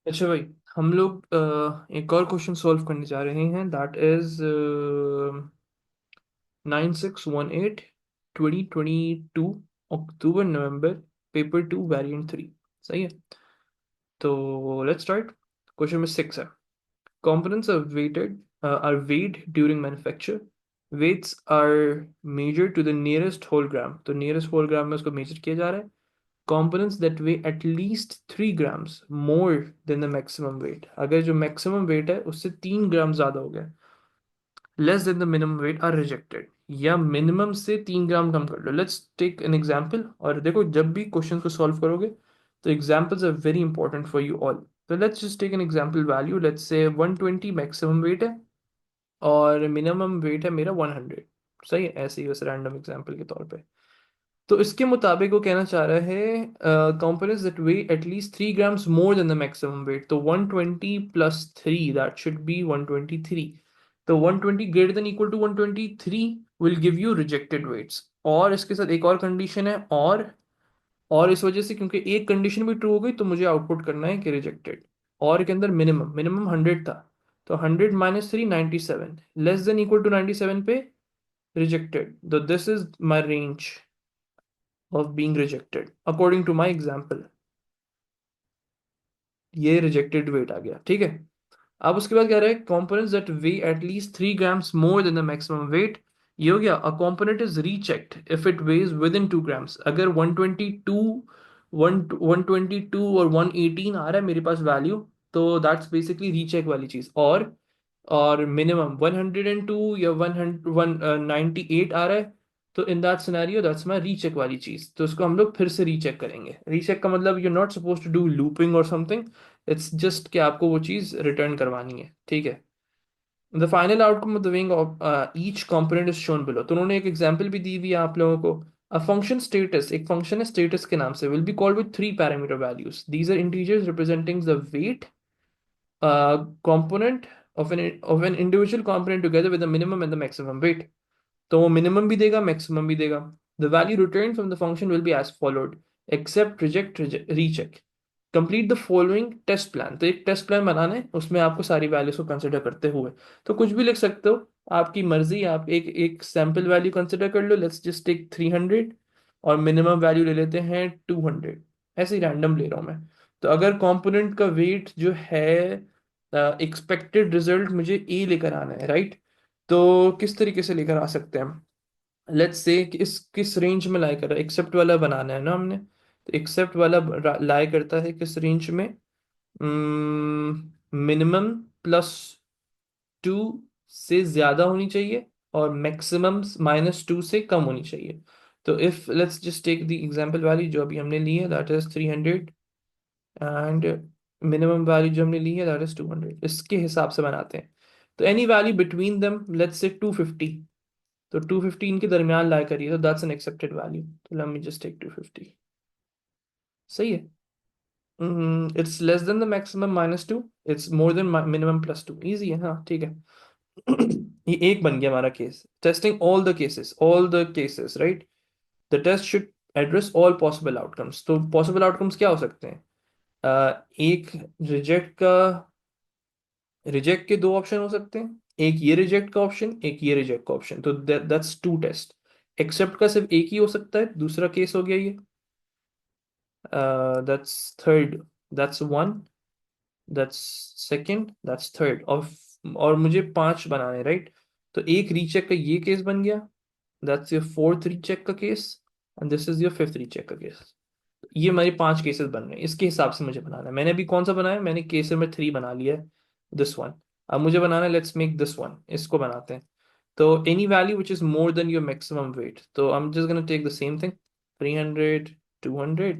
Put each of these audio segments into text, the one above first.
अच्छा भाई, हम लोग एक और क्वेश्चन सॉल्व करने जा रहे हैं। That is 9618 2022 October November, paper 2 variant 3। सही है। तो लेट्स स्टार्ट। क्वेश्चन नंबर 6 है, components are weighed during manufacture. Weights are measured to the nearest whole gram. तो nearest whole gram में उसको measure किया जा रहा है। Components that weigh at least 3 grams more than the maximum weight. अगर जो maximum weight है उससे 3 ग्राम ज़्यादा हो गया, less than the minimum weight are rejected. या मिनिमम से 3 ग्राम कम कर लो। Let's take an example. और देखो, जब भी क्वेश्चन को सॉल्व करोगे तो examples are very important for you all. तो let's just take an example value. Let's say 120 maximum weight है और मिनिमम वेट है मेरा 100। सही है, ऐसे ही बस रैंडम एग्जाम्पल के तौर पे। तो इसके मुताबिक वो कहना चाह रहा है components that way at least 3 grams more than the maximum weight. तो 120 प्लस 3, दैट शुड बी 123। तो 120 greater than equal to 123 will give you rejected weights. और इसके साथ एक और कंडीशन है, और इस वजह से क्योंकि एक कंडीशन भी ट्रू हो गई तो मुझे आउटपुट करना है कि रिजेक्टेड। और के अंदर मिनिमम मिनिमम 100 था, तो 100 minus 3 97, less than equal to 97 पे रिजेक्टेड। तो this is my range of being rejected according to my example। ये रिजेक्टेड वेट आ गया, ठीक है। अब उसके बाद कह रहा है components that weigh at least 3 grams more than the maximum weight। ये हो गया। a component is rechecked if it weighs within 2 grams। अगर 122 122 और 118 आ रहा है मेरे पास वैल्यू, तो दैट्स बेसिकली रीचेक वाली चीज। और मिनिमम 102 या 198 आ रहा है, तो in that scenario that's my recheck वाली चीज। तो उसको हम लोग फिर से रीचेक करेंगे। रीचेक का मतलब you not suppose to do looping और समथिंग, इट्स जस्ट कि आपको वो चीज रिटर्न करवानी है, ठीक है। The final outcome of the weighing of each component is shown below. तो उन्होंने एक एग्जांपल भी दी हुई है आप लोगों को। अ फंक्शन स्टेटस, एक फंक्शन है स्टेटस के नाम से, will be called with 3 parameter values. These are integers representing the weight component of an individual component together with the minimum and the maximum weight। तो वो मिनिमम भी देगा, maximum भी देगा। The value return from the function will be as followed, except reject recheck. Complete the following test plan. तो एक test plan बनाना है, उसमें आपको सारी वैल्यूज को कंसिडर करते हुए, तो कुछ भी लिख सकते हो, आपकी मर्जी। आप एक एक सैंपल वैल्यू कंसिडर कर लो। लेट्स जस्ट टेक 300 और मिनिमम वैल्यू ले लेते हैं 200। ऐसे ही रैंडम ले रहा हूँ मैं। तो अगर कंपोनेंट का वेट जो है, एक्सपेक्टेड रिजल्ट मुझे ए लेकर आना है, राइट। तो किस तरीके से लेकर आ सकते हैं हम? लेट्स से कि इस किस रेंज में लाई कर रहा है, एक्सेप्ट वाला बनाना है ना हमने। तो एक्सेप्ट वाला लाई करता है किस रेंज में? मिनिमम प्लस 2 से ज्यादा होनी चाहिए और मैक्सिमम -2 से कम होनी चाहिए। तो if let's just take the example value जो अभी हमने ली है, that is 300, and minimum value जो हमने ली है दैट इज 200। इसके हिसाब से बनाते हैं। तो any value between them, let's say 250। तो 250 इनके दरमियान ला करिए, तो दैट्स एन एक्सेप्टेड वैल्यू। तो लेट मी जस्ट टेक 250। सही है। It's less than the maximum -2, it's more than minimum +2। Easy है, हाँ ठीक है। ये एक बन गया हमारा case. Testing all the cases right. The test should address all possible outcomes. तो पॉसिबल आउटकम्स क्या हो सकते हैं? एक रिजेक्ट का, रिजेक्ट के दो ऑप्शन हो सकते हैं। एक ये रिजेक्ट का ऑप्शन, एक ये रिजेक्ट का ऑप्शन। तो दैट्स टू टेस्ट। एक्सेप्ट का सिर्फ एक ही हो सकता है, दूसरा केस हो गया ये। That's third, that's one, that's second, that's third. और मुझे 5 बनाने, राइट। तो एक रीचेक का ये केस बन गया, दैट्स योर फोर्थ रीचेक का case, and this is your fifth recheck का केस। ये हमारे 5 केसेस बन रहे हैं। इसके हिसाब से मुझे बनाना है। मैंने अभी कौन सा बनाया? मैंने केस में 3 बना लिया है, दिस वन। अब मुझे बनाना है, लेट्स मेक दिस वन, इसको बनाते हैं। तो any value which is more than your maximum weight, तो I am just gonna take the same thing, 300, 200।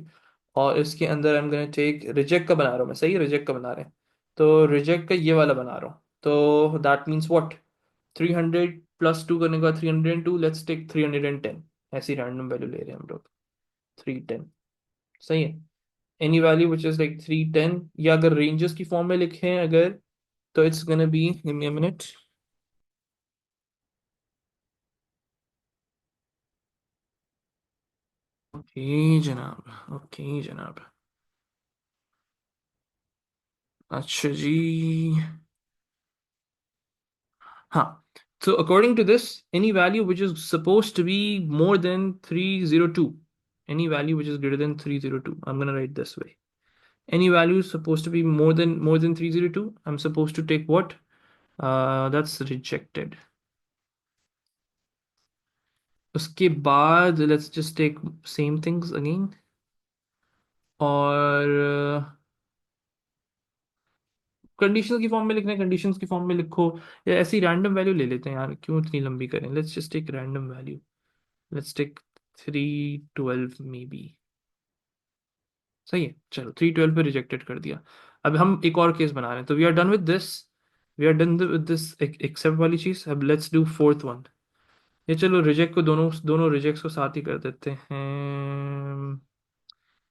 और इसके अंदर I am gonna take reject का बना रहा हूँ मैं, सही है, रिजेक्ट का बना रहे हैं। तो रिजेक्ट का ये वाला बना रहा हूँ। तो दैट मीन्स व्हाट? 300 प्लस 2 करने के बाद 302, लेट्स टेक 310। ऐसी रैंडम वैल्यू ले रहे हैं हम लोग, 310। सही है। Any value which is like 310, या अगर रेंजेस की फॉर्म में लिखें अगर, तो it's gonna be, give me a minute. Okay जनाब, ओके जनाब। अच्छा जी। हाँ, so according to this, any value which is supposed to be more than 302, any value which is greater than 302, I'm gonna write this way. Any value supposed to be more than 302, I'm supposed to take what? That's rejected. उसके बाद let's just take same things again. और conditional की form में लिखना है, conditions की form में लिखो, या ऐसी रैंडम वैल्यू ले लेते हैं यार, क्यों इतनी लंबी करें, let's just take random value, let's take 312 maybe. सही है, चलो 312 पे रिजेक्टेड कर दिया। अब हम एक और केस बना रहे हैं, तो we are done with this, we are done with this except वाली चीज। अब लेट्स डू फोर्थ वन। ये चलो रिजेक्ट को, दोनों दोनों रिजेक्ट्स को साथ ही कर देते हैं,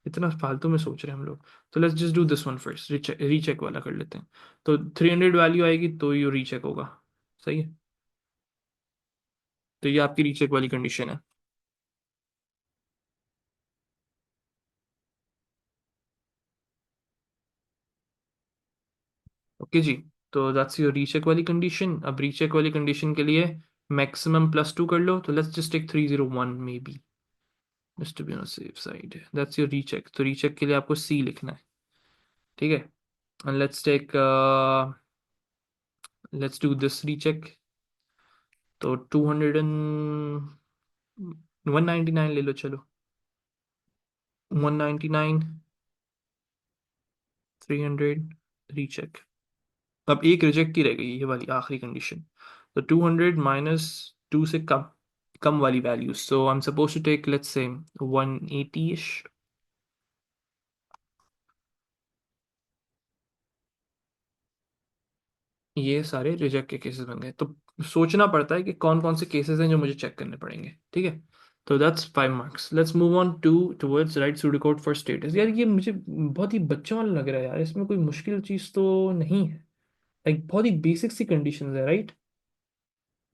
इतना फालतू में सोच रहे हैं हम लोग। तो let's just do this one first, recheck वाला कर लेते हैं। तो 300 वैल्यू आएगी तो ये रीचेक होगा। सही है, तो ये आपकी रीचेक वाली कंडीशन है। ओके जी, तो दैट्स योर रीचेक वाली कंडीशन। अब रीचेक वाली कंडीशन के लिए मैक्सिमम +2 कर लो, तो let's just take 301 maybe, just to be on safe side. That's your recheck. तो रीचेक के लिए आपको सी लिखना है, ठीक है। And let's do this recheck. तो 199 ले लो चलो, 199, 300, रीचेक। अब एक रिजेक्ट ही रह गई, ये वाली आखिरी कंडीशन। तो 200 -2 से कम, कम वाली value, so I am suppose to take let's say 180 इश। ये सारे रिजेक्ट के केसेस बन गए। तो सोचना पड़ता है कि कौन कौन से केसेस हैं जो मुझे चेक करने पड़ेंगे, ठीक है। तो that's 5 marks. Let's move on to towards write pseudocode for status. यार ये मुझे बहुत ही बच्चों वाला लग रहा है यार, इसमें कोई मुश्किल चीज़ तो नहीं है, लाइक बहुत ही बेसिक सी कंडीशंस है, राइट।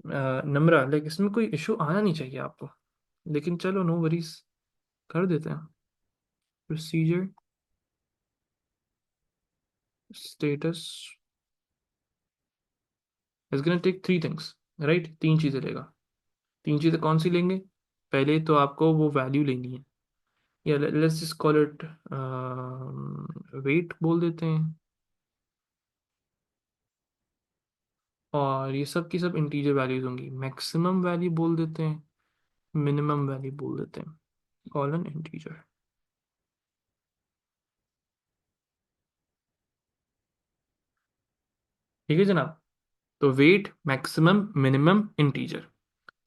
नम्रा, लाइक इसमें कोई इशू आना नहीं चाहिए आपको, लेकिन चलो नो वरीज, कर देते हैं। Procedure status is gonna take 3 things, right, 3 चीज़ें लेगा। 3 चीज़ें कौन सी लेंगे? पहले तो आपको वो वैल्यू लेनी है, या let's just call it weight बोल देते हैं। और ये सब की सब इंटीजर वैल्यूज होंगी। मैक्सिमम वैल्यू बोल देते हैं, मिनिमम वैल्यू बोल देते हैं, कॉलन इंटीजर। ठीक है जनाब। तो वेट, मैक्सिमम, मिनिमम, इंटीजर,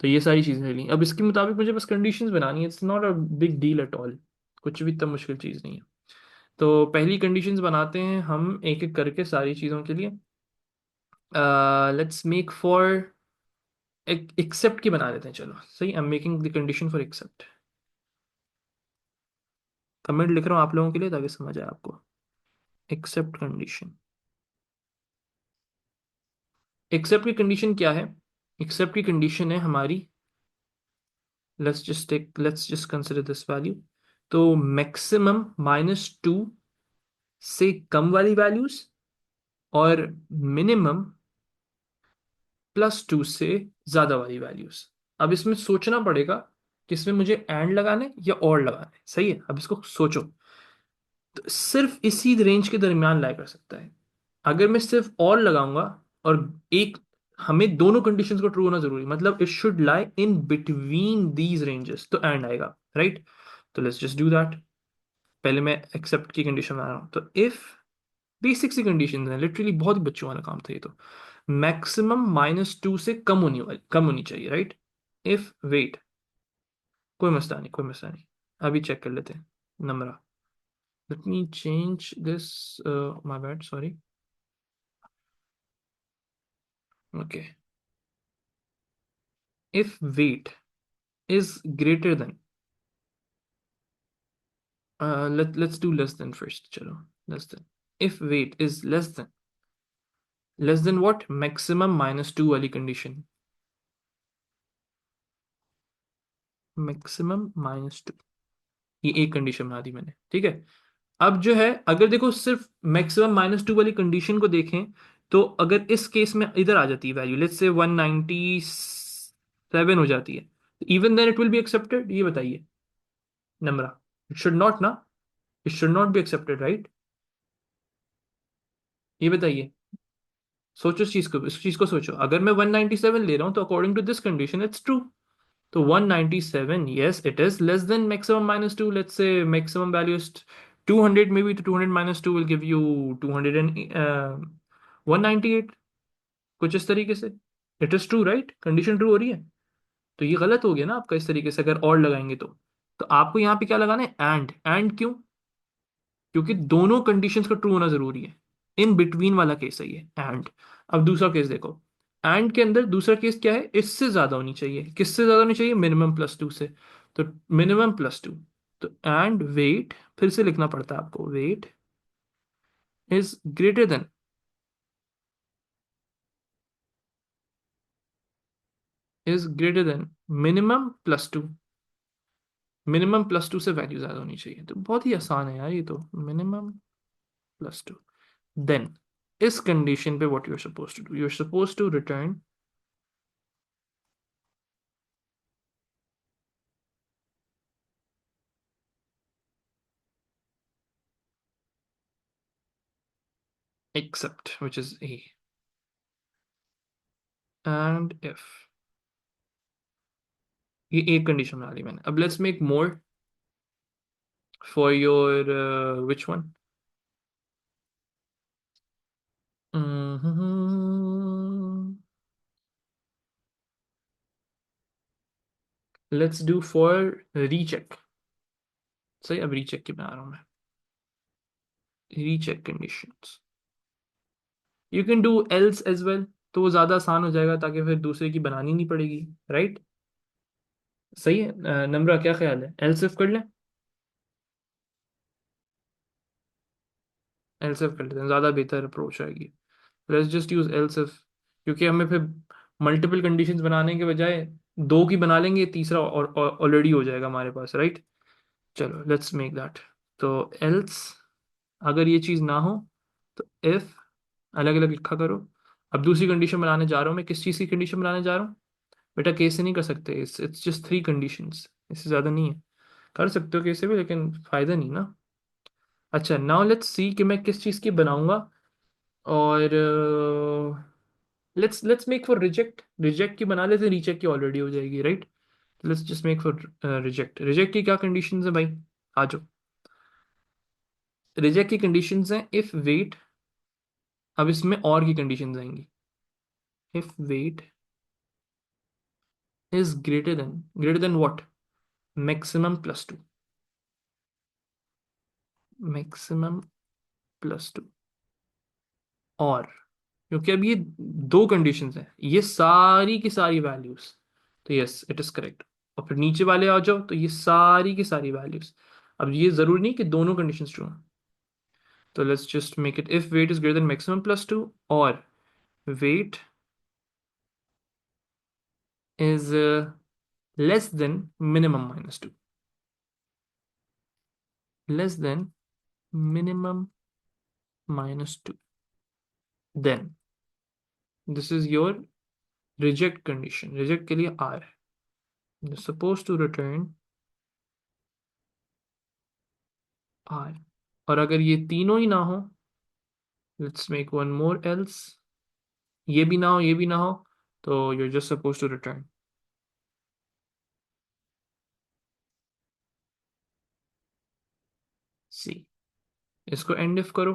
तो ये सारी चीज़ें ली। अब इसके मुताबिक मुझे बस कंडीशंस बनानी है, it's not a big deal at all, कुछ भी इतना मुश्किल चीज़ नहीं है। तो पहली कंडीशंस बनाते हैं हम एक एक करके सारी चीज़ों के लिए। लेट्स मेक फॉर एक्सेप्ट की बना देते हैं, चलो सही। I am making the condition for accept. Comment लिख रहा हूँ आप लोगों के लिए ताकि समझ आए आपको। एक्सेप्ट कंडीशन, एक्सेप्ट की कंडीशन क्या है? एक्सेप्ट की कंडीशन है हमारी, let's just consider this value. तो मैक्सिमम -2 से कम वाली वैल्यूज, और मिनिमम +2 से ज्यादा वाली वैल्यूज। अब इसमें सोचना पड़ेगा कि इसमें मुझे एंड लगाने या और लगाने, सही है। अब इसको सोचो, तो सिर्फ इसी रेंज के दरमियान लाई कर सकता है। अगर मैं सिर्फ और लगाऊंगा, और एक, हमें दोनों कंडीशंस को ट्रू होना जरूरी, मतलब it should lie in between these ranges, तो एंड आएगा, राइट। तो लेट्स जस्ट डू दैट। पहले मैं एक्सेप्ट की कंडीशन बना रहा हूं, तो इफ, बेसिक सी कंडीशन है, लिटरली बहुत ही बच्चों वाला काम था ये तो। मैक्सिमम -2 से कम होनी चाहिए, राइट। इफ वेट, कोई मसला नहीं, कोई मसला नहीं, अभी चेक कर लेते हैं number. Let me change this, my bad, sorry. Okay, if weight is greater then, let's do less than first, चलो, less than। if weight is less than what? maximum -2 वाली कंडीशन, maximum -2, ये एक condition बना दी मैंने, ठीक है। अब जो है, अगर देखो सिर्फ मैक्सिमम -2 वाली कंडीशन को देखें, तो अगर इस केस में इधर आ जाती है वैल्यू, लेट्स से 197 हो जाती है, even then it will be accepted, ये बताइए नम्रा। इट शुड नॉट ना, it should not be accepted, right? ये बताइए, सोचो इस चीज को सोचो, अगर मैं 197 ले रहा हूं तो according to this condition it's true. तो 197, yes, it is less than maximum -2. Let's say maximum value is 200, maybe to 200 -2 will give you 200 and 198, कुछ इस तरीके से। It is true, right? Condition true हो रही है। तो ये गलत हो गया ना आपका, इस तरीके से अगर और लगाएंगे तो आपको यहाँ पे क्या लगाना है? एंड क्यों? क्योंकि दोनों कंडीशंस का ट्रू होना जरूरी है। इन बिटवीन वाला केस है ये एंड। अब दूसरा केस देखो, एंड के अंदर दूसरा केस क्या है? इससे ज्यादा होनी चाहिए। किससे ज्यादा होनी चाहिए? -2 से। तो -2, तो एंड वेट, फिर से लिखना पड़ता है आपको, वेट इज ग्रेटर देन -2। -2 से वैल्यू ज्यादा होनी चाहिए। तो बहुत ही आसान है यार ये तो, -2। देन इस कंडीशन पे what you are suppose to do, you are suppose to return except, which is A, and if। ये एक कंडीशन बना ली मैंने। अब let's make more for your which one. Let's do for recheck. सही, अब रीचेक की बना रहा हूं मैं। Recheck conditions, you can do else as well, तो वो ज्यादा आसान हो जाएगा, ताकि फिर दूसरे की बनानी नहीं पड़ेगी, राइट? सही है। नम्रा, क्या ख्याल है, एल्स इफ कर लें? एल्स इफ कर लेते हैं, ज्यादा बेहतर अप्रोच आएगी। Let's just use else if, क्योंकि हमें फिर मल्टीपल कंडीशंस बनाने के बजाय दो की बना लेंगे, तीसरा और ऑलरेडी हो जाएगा हमारे पास, राइट? चलो लेट्स मेक दैट। तो एल्स, अगर ये चीज़ ना हो तो इफ, अलग अलग लिखा करो। अब दूसरी कंडीशन बनाने जा रहा हूँ मैं। किस चीज़ की कंडीशन बनाने जा रहा हूँ? बेटा केस से नहीं कर सकते, इट्स जस्ट 3 कंडीशंस, इससे ज़्यादा नहीं है। कर सकते हो केस से भी, लेकिन फ़ायदा नहीं ना। अच्छा, नाउ लेट्स सी कि मैं किस चीज़ की बनाऊंगा। और let's make for reject. Reject की बना लेते, रीचेक की ऑलरेडी हो जाएगी, right? Let's just make for reject. Reject की क्या कंडीशंस है भाई? आ जाओ। रिजेक्ट की कंडीशंस हैं इफ वेट, अब इसमें और की कंडीशंस आएंगी। If weight is greater then what? Maximum +2। Maximum +2। और क्योंकि अब ये दो कंडीशंस हैं, ये सारी की सारी वैल्यूज, तो यस इट इज करेक्ट। और फिर नीचे वाले आ जाओ, तो ये सारी की सारी वैल्यूज। अब ये जरूरी नहीं कि दोनों कंडीशंस ट्रू हैं। तो let's just make it, if weight is greater than maximum +2, और weight is less than minimum -2। Less than minimum -2, then this is your reject condition. Reject के लिए R, suppose to return R. और अगर ये तीनों ही ना हो, let's make one more else, ये भी ना हो, ये भी ना हो, तो you're just supposed to return सी। इसको एंड इफ करो,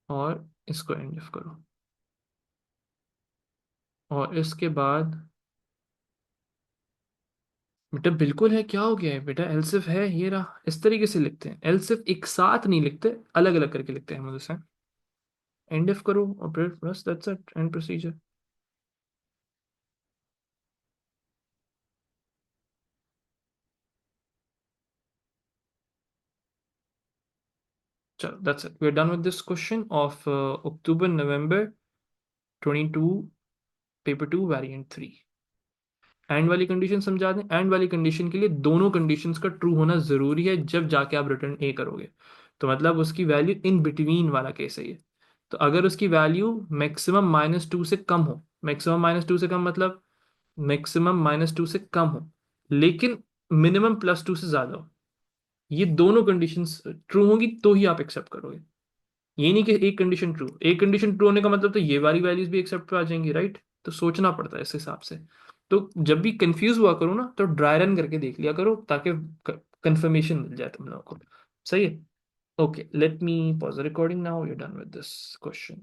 और इसको एंड इफ करो, और इसके बाद, बेटा बिल्कुल है, क्या हो गया है बेटा? एलसिफ है, ये रहा। इस तरीके से लिखते हैं, एलसिफ एक साथ नहीं लिखते, अलग अलग करके लिखते हैं हम उसे। एंड इफ करो और फिर बस, दैट्स इट, एंड प्रोसीजर। चलो that's it, we are done with this question of October November 22, paper 2 variant 3। And वाली कंडीशन समझा दें। एंड वाली कंडीशन के लिए दोनों कंडीशंस का ट्रू होना जरूरी है जब जाके आप रिटर्न ए करोगे। तो मतलब उसकी वैल्यू इन बिटवीन वाला केस है ये। तो अगर उसकी वैल्यू मैक्सिमम -2 से कम हो, मैक्सिमम -2 से कम मतलब मैक्सिमम -2 से कम हो लेकिन मिनिमम +2 से ज्यादा हो, ये दोनों कंडीशंस ट्रू होंगी तो ही आप एक्सेप्ट करोगे। ये नहीं कि एक कंडीशन ट्रू, एक कंडीशन ट्रू होने का मतलब तो ये वाली वैल्यूज भी एक्सेप्ट पे आ जाएंगी, राइट। तो सोचना पड़ता है इस हिसाब से। तो जब भी कंफ्यूज हुआ करो ना तो ड्राई रन करके देख लिया करो ताकि कंफर्मेशन मिल जाए तुम लोगों को। सही है। Okay, let me pause the recording now, you done with this question.